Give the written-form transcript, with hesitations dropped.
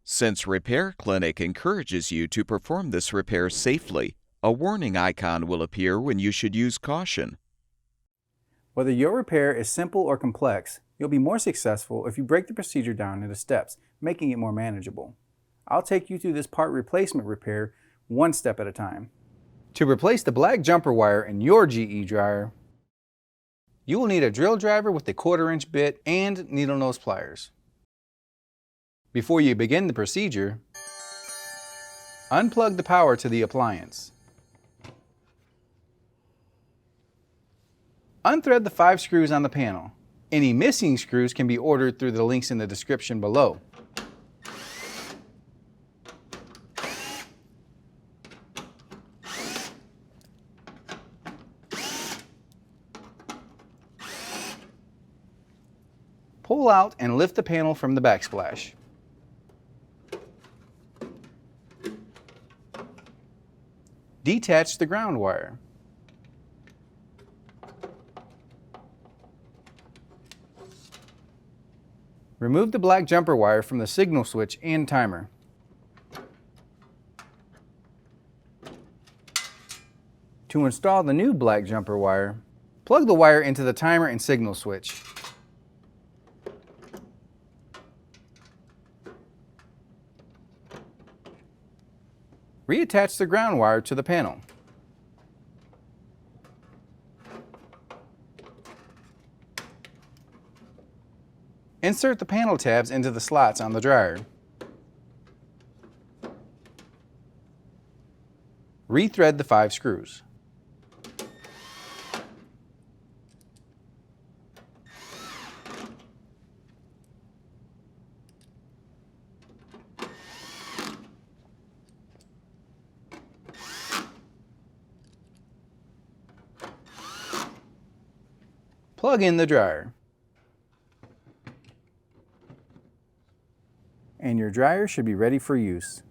Since Repair Clinic encourages you to perform this repair safely, a warning icon will appear when you should use caution. Whether your repair is simple or complex, you'll be more successful if you break the procedure down into steps, making it more manageable. I'll take you through this part replacement repair one step at a time. To replace the black jumper wire in your GE dryer, you will need a drill driver with a 1/4-inch bit and needle nose pliers. Before you begin the procedure, unplug the power to the appliance. Unthread the 5 screws on the panel. Any missing screws can be ordered through the links in the description below. Pull out and lift the panel from the backsplash. Detach the ground wire. Remove the black jumper wire from the signal switch and timer. To install the new black jumper wire, plug the wire into the timer and signal switch. Reattach the ground wire to the panel. Insert the panel tabs into the slots on the dryer. Rethread the 5 screws. Plug in the dryer. And your dryer should be ready for use.